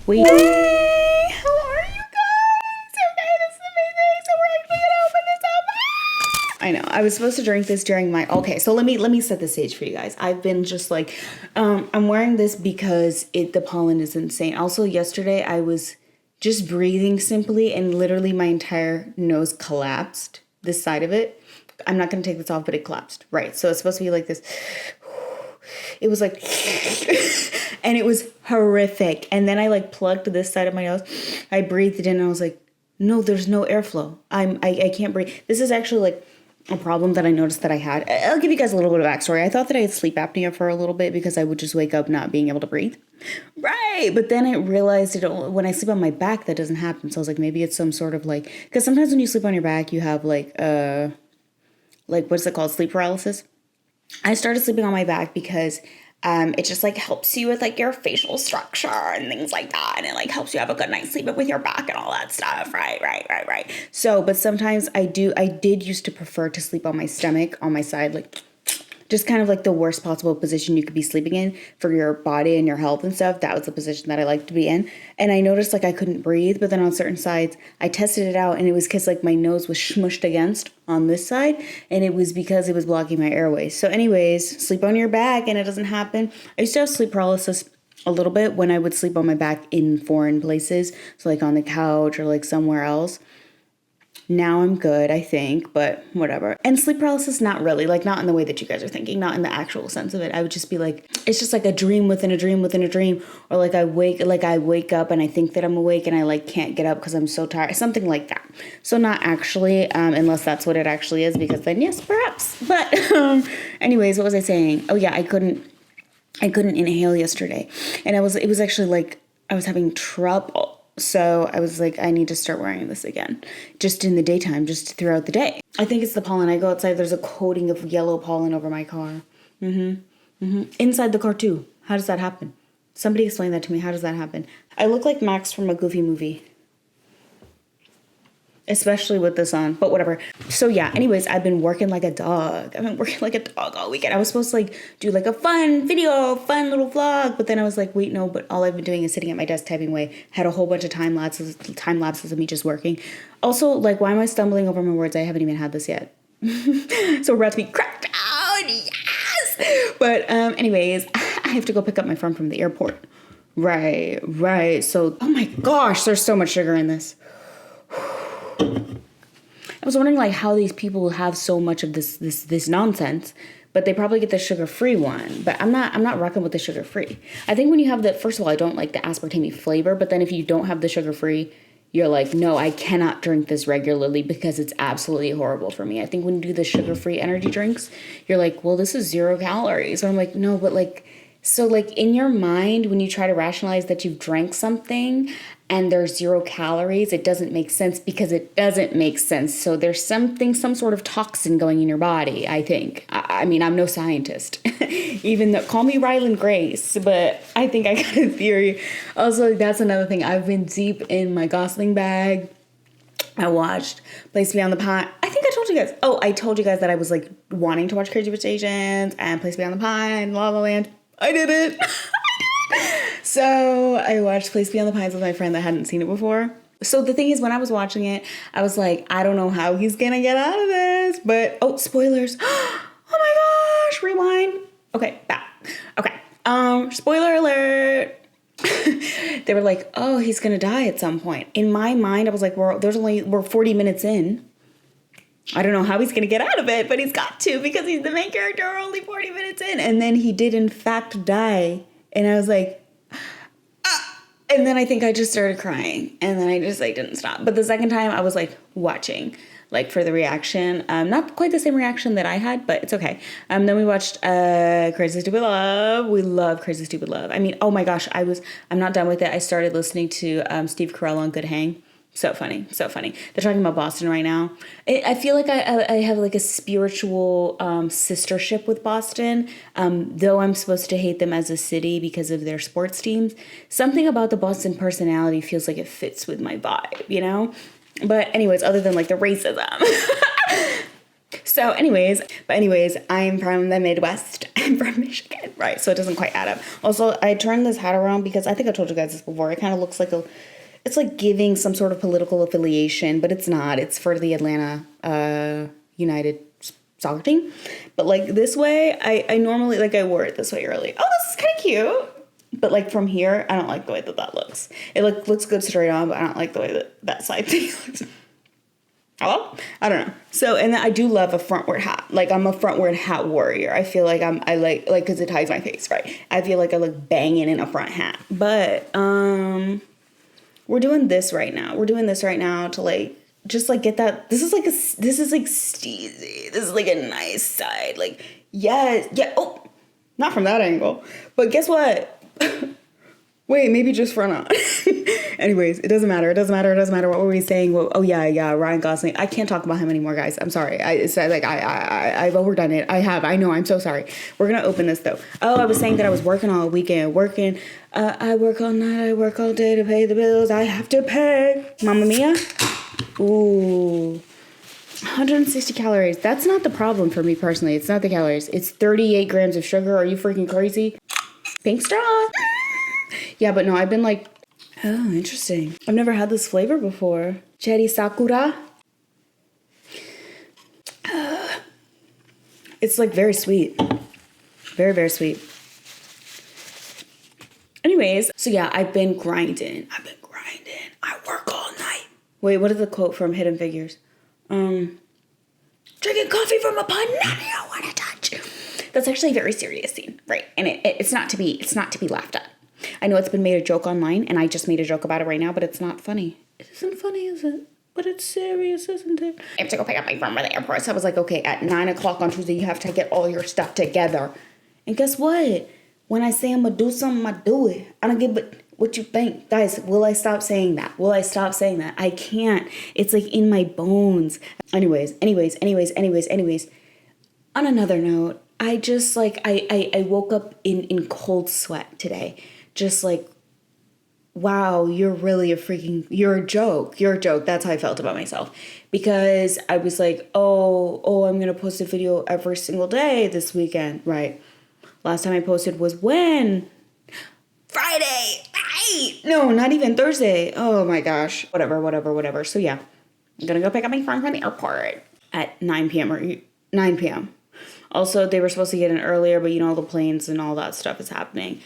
How are you guys? Okay, this is amazing. So we're actually gonna open this up. I know. I was supposed to drink this during my. Okay, so let me set the stage for you guys. I've been just like, I'm wearing this because the pollen is insane. Also, yesterday I was just breathing simply, and literally my entire nose collapsed. This side of it. I'm not gonna take this off, but it collapsed. Right. So it's supposed to be like this. It was like, and it was horrific. And then I like plugged this side of my nose. I breathed it in and I was like, no, there's no airflow. I can't breathe. This is actually like a problem that I noticed that I had. I'll give you guys a little bit of backstory. I thought that I had sleep apnea for a little bit because I would just wake up not being able to breathe. Right. But then I realized when I sleep on my back, that doesn't happen. So I was like, maybe it's some sort of like, because sometimes when you sleep on your back, you have like what's it called? Sleep paralysis. I started sleeping on my back because it just like helps you with like your facial structure and things like that. And it like helps you have a good night's sleep with your back and all that stuff. Right. So, but sometimes I did used to prefer to sleep on my stomach, on my side, like just kind of like the worst possible position you could be sleeping in for your body and your health and stuff. That was the position that I liked to be in. And I noticed like I couldn't breathe, but then on certain sides, I tested it out and it was because like my nose was smushed against on this side, and it was because it was blocking my airways. So anyways, sleep on your back and it doesn't happen. I used to have sleep paralysis a little bit when I would sleep on my back in foreign places. So like on the couch or like somewhere else. Now I'm good, I think, but whatever. And sleep paralysis, not really, like not in the way that you guys are thinking, not in the actual sense of it. I would just be like, it's just like a dream within a dream within a dream. Or like I wake up and I think that I'm awake and I like can't get up because I'm so tired, something like that. So not actually, unless that's what it actually is, because then yes, perhaps. But anyways, what was I saying? Oh yeah, I couldn't inhale yesterday. And it was actually like, I was having trouble. So I was like, I need to start wearing this again, just in the daytime, just throughout the day. I think it's the pollen. I go outside, there's a coating of yellow pollen over my car. Inside the car too. How does that happen? Somebody explain that to me. How does that happen? I look like Max from a Goofy movie. Especially with this on, but whatever. So yeah, anyways, I've been working like a dog. I've been working like a dog all weekend. I was supposed to like do like a fun video, fun little vlog, but then I was like, wait, no, but all I've been doing is sitting at my desk typing away. Had a whole bunch of time lapses of me just working. Also, like, why am I stumbling over my words? I haven't even had this yet. So we're about to be cracked down, yes! But anyways, I have to go pick up my friend from the airport. Right. So, oh my gosh, there's so much sugar in this. I was wondering like how these people have so much of this nonsense, but they probably get the sugar-free one. But I'm not rocking with the sugar-free. I think when you have the, first of all, I don't like the aspartame flavor, but then if you don't have the sugar-free, you're like, no, I cannot drink this regularly because it's absolutely horrible for me. I think when you do the sugar-free energy drinks, you're like, well, this is 0 calories. And I'm like, no, but like, so like in your mind, when you try to rationalize that you've drank something and there's 0 calories, it doesn't make sense because it doesn't make sense. So there's some sort of toxin going in your body, I think. I mean, I'm no scientist, even though, call me Ryland Grace, but I think I got a theory. Also, that's another thing. I've been deep in my Gosling bag. I watched Place Beyond the Pine. I think I told you guys. Oh, I told you guys that I was like wanting to watch Crazy Rich Asians and Place Beyond the Pine, La La Land. I did it. So I watched Place Beyond the Pines with my friend that hadn't seen it before. So the thing is, when I was watching it, I was like, I don't know how he's gonna get out of this. But, oh, spoilers. Oh my gosh, rewind. Okay, back. Okay. Spoiler alert. They were like, oh, he's gonna die at some point. In my mind, I was like, we're 40 minutes in. I don't know how he's going to get out of it, but he's got to because he's the main character. We're only 40 minutes in. And then he did, in fact, die. And I was like, ah! And then I think I just started crying. And then I just like didn't stop. But the second time I was like watching, like for the reaction. Not quite the same reaction that I had, but it's okay. Then we watched Crazy Stupid Love. We love Crazy Stupid Love. I mean, oh my gosh, I'm not done with it. I started listening to Steve Carell on Good Hang. So funny. They're talking about Boston right now. I feel like I have like a spiritual sistership with Boston, though I'm supposed to hate them as a city because of their sports teams. Something about the Boston personality feels like it fits with my vibe, you know? But anyways, other than like the racism. So anyways, I'm from the Midwest. I'm from Michigan, right? So it doesn't quite add up. Also, I turned this hat around because I think I told you guys this before. It kind of looks like it's like giving some sort of political affiliation, but it's not. It's for the Atlanta United soccer team. But like this way, I normally, like I wore it this way early. Oh, this is kind of cute. But like from here, I don't like the way that looks. It looks good straight on, but I don't like the way that side thing looks. Hello? I don't know. So, and then I do love a frontward hat. Like I'm a frontward hat warrior. I feel like I like because it hides my face, right? I feel like I look banging in a front hat. But we're doing this right now. We're doing this right now to like just like get that. This is like steezy. This is like a nice side. Like yeah. Oh, not from that angle. But guess what? Wait, maybe just front on. Anyways, it doesn't matter. What were we saying? Well, oh yeah, Ryan Gosling. I can't talk about him anymore, guys. I'm sorry. I've overdone it. I know. I'm so sorry. We're gonna open this though. Oh, I was saying that I was working all weekend. I work all night. I work all day to pay the bills. I have to pay. Mamma mia. Ooh. 160 calories. That's not the problem for me personally. It's not the calories. It's 38 grams of sugar. Are you freaking crazy? Pink straw. Yeah, but no, I've been like, oh, interesting. I've never had this flavor before. Cherry sakura. It's like very sweet. Very, very sweet. Anyways, so yeah, I've been grinding. I work all night. Wait, what is the quote from Hidden Figures? Drinking coffee from a pot I want to touch. That's actually a very serious scene, right? And it's not to be laughed at. I know it's been made a joke online, and I just made a joke about it right now, but it's not funny. It isn't funny, is it? But it's serious, isn't it? I have to go pick up my friend from the airport. So I was like, okay, at 9 o'clock on Tuesday, you have to get all your stuff together. And guess what? When I say I'm going to do something, I do it. I don't give a what you think. Guys, will I stop saying that? I can't. It's like in my bones. Anyways. On another note, I just like, I woke up in cold sweat today. Just like, wow, you're a joke. That's how I felt about myself. Because I was like, oh, I'm going to post a video every single day this weekend. Right. Last time I posted was when? Friday. Right. No, not even Thursday. Oh my gosh. Whatever. So yeah, I'm going to go pick up my friend from the airport at 9 p.m. Also, they were supposed to get in earlier, but you know, the planes and all that stuff is happening.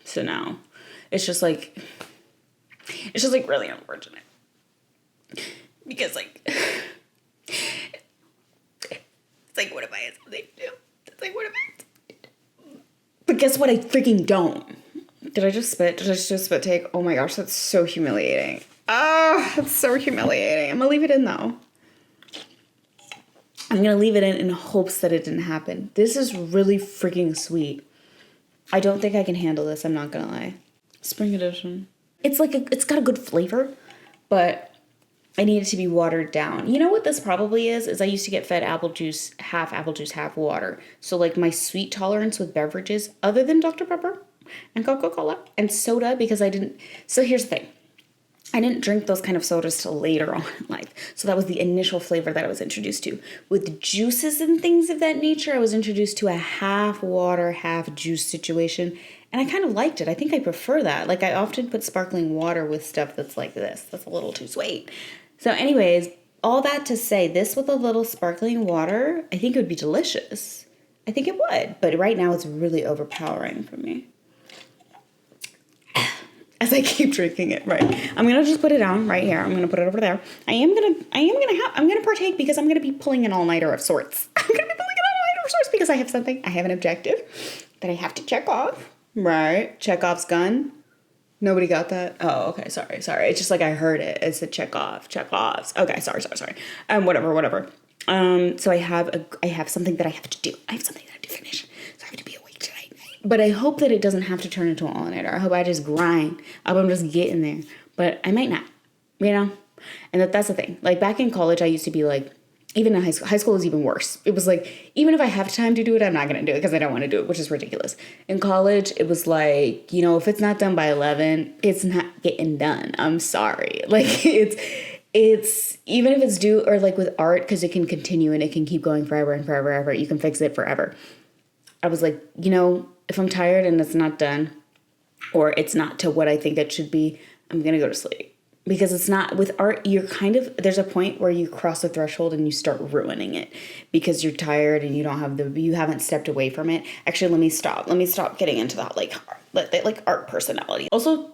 So now it's just like really unfortunate because like, it's like, what if I had something to do? It's like, what if I had something to do? But guess what? I freaking don't. Did I just spit take? Oh my gosh, that's so humiliating. That's so humiliating. I'm gonna leave it in though. I'm gonna leave it in hopes that it didn't happen. This is really freaking sweet. I don't think I can handle this. I'm not gonna lie. Spring edition. It's like it's got a good flavor, but I need it to be watered down. You know what this probably is I used to get fed apple juice, half water. So like my sweet tolerance with beverages, other than Dr. Pepper and Coca-Cola and soda, because so here's the thing. I didn't drink those kind of sodas till later on in life. So that was the initial flavor that I was introduced to. With juices and things of that nature, I was introduced to a half water, half juice situation. And I kind of liked it. I think I prefer that. Like I often put sparkling water with stuff that's like this. That's a little too sweet. So anyways, all that to say, this with a little sparkling water, I think it would be delicious. I think it would. But right now it's really overpowering for me. As I keep drinking it, right? I'm gonna just put it down right here. I'm gonna put it over there. I'm gonna partake because I'm gonna be pulling an all-nighter of sorts. Because I have an objective that I have to check off. Right? Chekhov's gun. Nobody got that? Oh, okay. Sorry. It's just like I heard it. It's a Chekhovs. Okay, sorry. Whatever. So I have something that I have to do. I have something that I have to finish. So I have to be awake tonight. But I hope that it doesn't have to turn into an all-nighter. I hope I just grind. I hope I'm just getting there. But I might not, you know? And that's the thing. Like back in college, I used to be like, even in high school is even worse. It was like, even if I have time to do it, I'm not going to do it because I don't want to do it, which is ridiculous. In college, it was like, you know, if it's not done by 11, it's not getting done. I'm sorry. Like it it's, even if it's due, or like with art, because it can continue and it can keep going forever and forever and ever. You can fix it forever. I was like, you know, if I'm tired and it's not done, or it's not to what I think it should be, I'm going to go to sleep. Because it's not, with art, you're kind of, there's a point where you cross the threshold and you start ruining it because you're tired and you don't have you haven't stepped away from it. Actually, let me stop getting into that, like art personality. Also,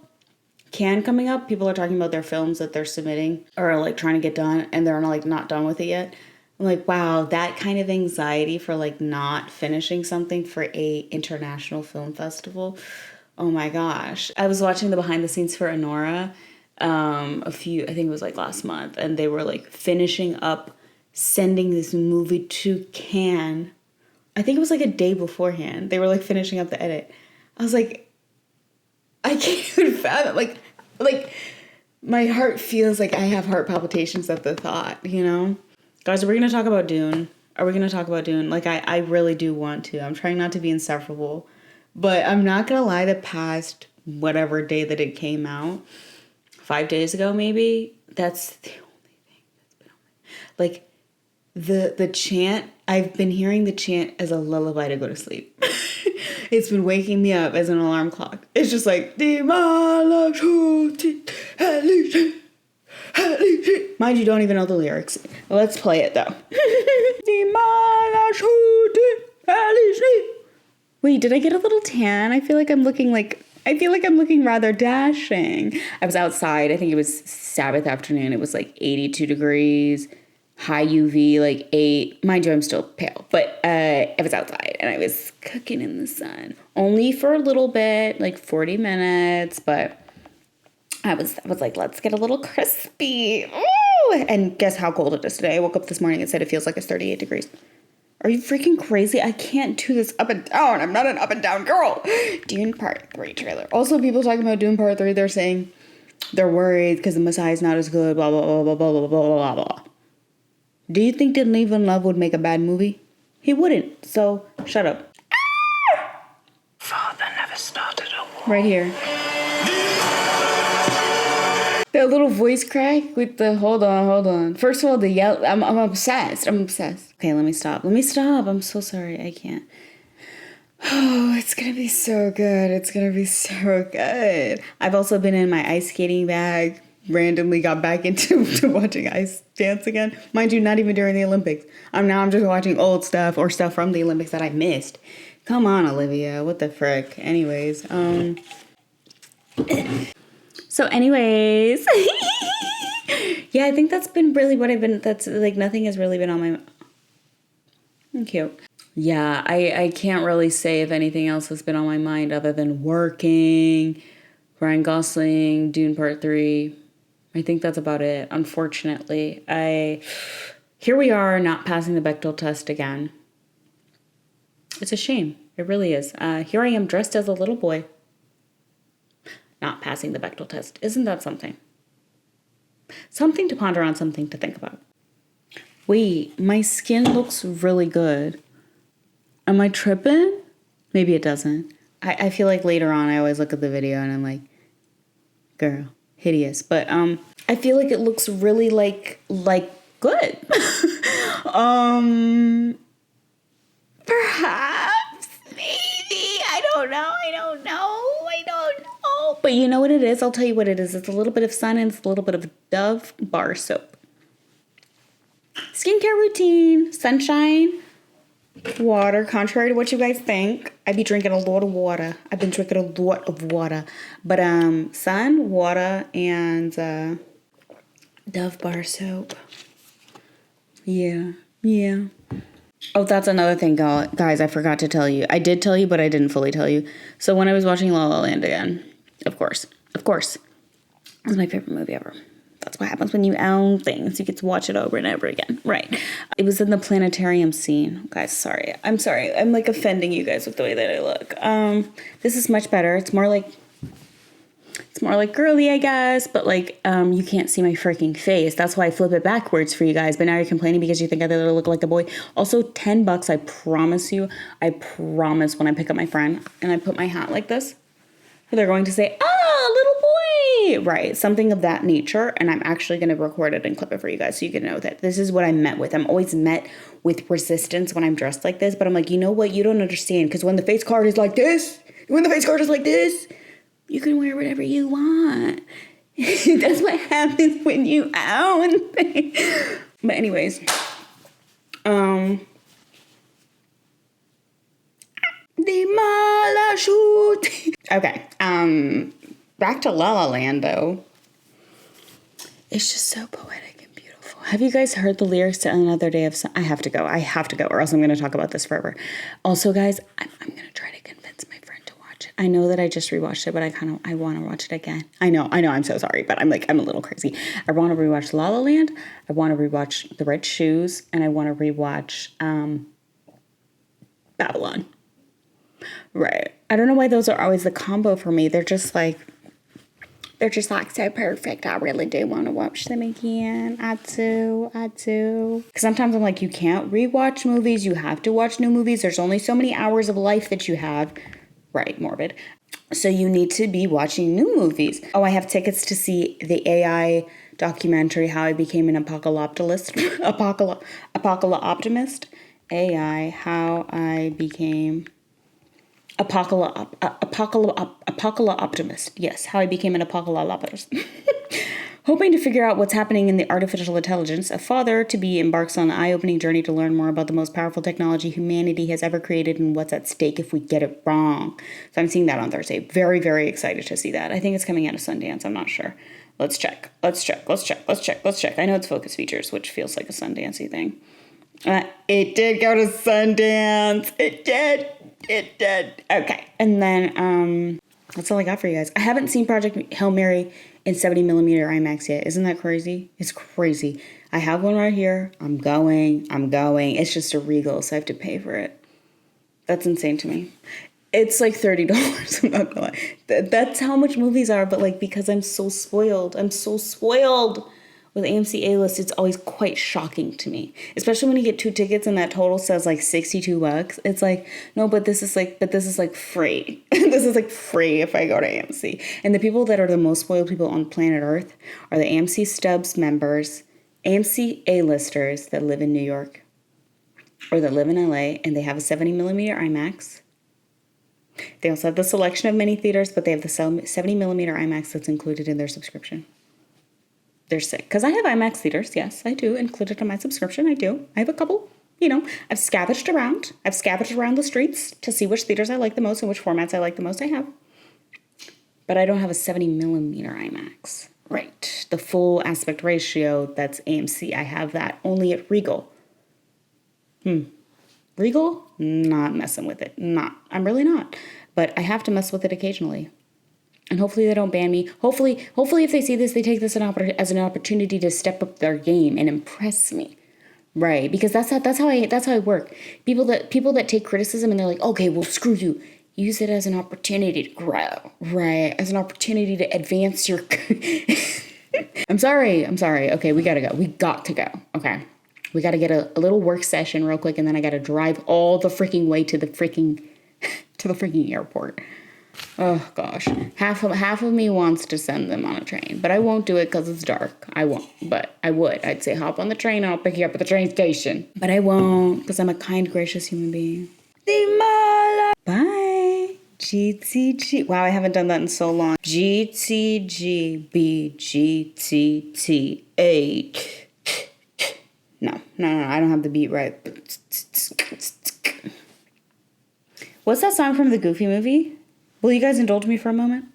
Cannes coming up, people are talking about their films that they're submitting or like trying to get done and they're like not done with it yet. I'm like, wow, that kind of anxiety for like not finishing something for a international film festival. Oh my gosh. I was watching the behind the scenes for Anora, I think it was like last month, and they were like finishing up sending this movie to Cannes. I think it was like a day beforehand. They were like finishing up the edit. I was like, I can't even fathom, like my heart feels like I have heart palpitations at the thought, you know? Guys, are we going to talk about Dune? Are we going to talk about Dune? Like, I really do want to. I'm trying not to be insufferable. But I'm not going to lie, the past whatever day that it came out, 5 days ago maybe, that's the only thing that's been on my... Like, the chant, I've been hearing the chant as a lullaby to go to sleep. It's been waking me up as an alarm clock. It's just like, mind you, don't even know the lyrics. Let's play it though. Wait, did I get a little tan? I feel like I'm looking rather dashing. I was outside. I think it was Sabbath afternoon. It was like 82 degrees, high UV, like 8. Mind you, I'm still pale, but I was outside and I was cooking in the sun. Only for a little bit, like 40 minutes, but I was like, let's get a little crispy. Ooh! And guess how cold it is today? I woke up this morning and said it feels like it's 38 degrees. Are you freaking crazy? I can't do this up and down. I'm not an up and down girl. Dune Part 3 trailer. Also, people talking about Dune Part 3, they're saying they're worried because the Messiah's not as good, blah, blah, blah, blah, blah, blah, blah, blah, blah. Do you think Denis Villeneuve would make a bad movie? He wouldn't, so shut up. Father never started a war. Right here. That little voice crack with the hold on. First of all, the yell. I'm obsessed. Okay, let me stop. I'm so sorry. I can't. Oh, it's gonna be so good. I've also been in my ice skating bag. Randomly got back into watching ice dance again. Mind you, not even during the Olympics. I'm just watching old stuff or stuff from the Olympics that I missed. Come on, Olivia. What the frick? Anyways, So anyways, yeah, I think that's been really what that's like, nothing has really been on my, cute. Yeah, I can't really say if anything else has been on my mind other than working, Ryan Gosling, Dune Part 3. I think that's about it, unfortunately. Here we are not passing the Bechdel test again. It's a shame. It really is. Here I am dressed as a little boy. Not passing the Bechdel test. Isn't that something? Something to ponder on, something to think about. Wait, my skin looks really good. Am I tripping? Maybe it doesn't. I feel like later on I always look at the video and I'm like, girl, hideous. But I feel like it looks really like good. Perhaps, maybe, I don't know. But you know what it is? I'll tell you what it is. It's a little bit of sun and it's a little bit of Dove bar soap. Skincare routine, sunshine, water. Contrary to what you guys think, I be drinking a lot of water. I've been drinking a lot of water. But sun, water, and Dove bar soap. Yeah. Oh, that's another thing, guys, I forgot to tell you. I did tell you, but I didn't fully tell you. So when I was watching La La Land again, of course, it was my favorite movie ever. That's what happens when you own things. You get to watch it over and over again. Right. It was in the planetarium scene. Guys, sorry. I'm sorry. I'm like offending you guys with the way that I look. This is much better. It's more like girly, I guess, but like, you can't see my freaking face. That's why I flip it backwards for you guys. But now you're complaining because you think I look like a boy. Also, $10, I promise you. I promise when I pick up my friend and I put my hat like this, they're going to say, little Right. Something of that nature. And I'm actually going to record it and clip it for you guys so you can know that this is what I'm met with. I'm always met with resistance when I'm dressed like this. But I'm like, you know what? You don't understand. Because when the face card is like this, you can wear whatever you want. That's what happens when you own things. But anyways, okay, back to La La Land though. It's just so poetic and beautiful. Have you guys heard the lyrics to Another Day of Sun? I have to go, or else I'm going to talk about this forever. Also, guys, I'm going to try to convince my friend to watch it. I know that I just rewatched it, but I want to watch it again. I know, I'm so sorry, but I'm a little crazy. I want to rewatch La La Land, I want to rewatch The Red Shoes, and I want to rewatch Babylon. Right. I don't know why those are always the combo for me. They're just like so perfect. I really do want to watch them again. I do. Because sometimes I'm like, you can't rewatch movies. You have to watch new movies. There's only so many hours of life that you have. Right, morbid. So you need to be watching new movies. Oh, I have tickets to see the AI documentary, How I Became an Apocalyptologist. Apocalyptomist. AI, How I Became... Apocalyptomist. Yes, How I Became an Apocalyptomist. Hoping to figure out what's happening in the artificial intelligence, a father-to-be embarks on an eye-opening journey to learn more about the most powerful technology humanity has ever created and what's at stake if we get it wrong. So I'm seeing that on Thursday. Very, very excited to see that. I think it's coming out of Sundance. I'm not sure. Let's check. I know it's Focus Features, which feels like a Sundance-y thing. It did go to Sundance. It did. Okay. And then, that's all I got for you guys. I haven't seen Project Hail Mary in 70mm IMAX yet. Isn't that crazy? It's crazy. I have one right here. I'm going. It's just a Regal, so I have to pay for it. That's insane to me. It's like $30. I'm not gonna lie. That's how much movies are, but like, because I'm so spoiled. With AMC A-list, it's always quite shocking to me, especially when you get 2 tickets and that total says like $62. It's like, no, but this is like free. This is like free if I go to AMC. And the people that are the most spoiled people on planet Earth are the AMC Stubs members, AMC A-listers that live in New York or that live in LA, and they have a 70mm IMAX. They also have the selection of many theaters, but they have the 70mm IMAX that's included in their subscription. They're sick. Because I have IMAX theaters. Yes, I do. Included in my subscription. I do. I have a couple. I've scavenged around. The streets to see which theaters I like the most and which formats I like the most. I have. But I don't have a 70mm IMAX. Right. The full aspect ratio, that's AMC. I have that only at Regal. Regal? Not messing with it. I'm really not. But I have to mess with it occasionally. And hopefully they don't ban me. Hopefully if they see this, they take this as an opportunity to step up their game and impress me. Right? Because that's how I work. People that take criticism and they're like, okay, well, screw you. Use it as an opportunity to grow. Right? As an opportunity to advance your... I'm sorry. Okay, we gotta go. We got to go. Okay. We gotta get a little work session real quick, and then I gotta drive all the freaking way to the freaking airport. Oh gosh, half of me wants to send them on a train, but I won't do it because it's dark. I won't, but I would. I'd say hop on the train and I'll pick you up at the train station, but I won't because I'm a kind, gracious human being. Bye. GTG. Wow, I haven't done that in so long. GTGBGTTA. No, I don't have the beat right. What's that song from the Goofy movie? Will you guys indulge me for a moment?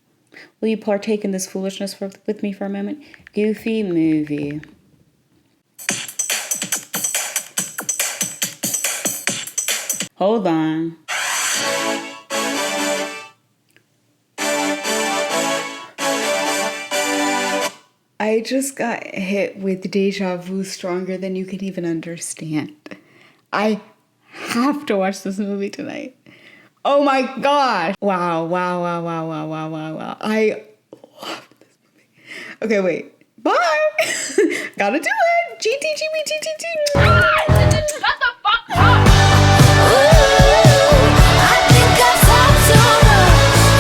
Will you partake in this foolishness with me for a moment? Goofy movie. Hold on. I just got hit with deja vu stronger than you can even understand. I have to watch this movie tonight. Oh my gosh. Wow. I love this movie. Okay, wait. Bye. Gotta do it. GTGBTTT.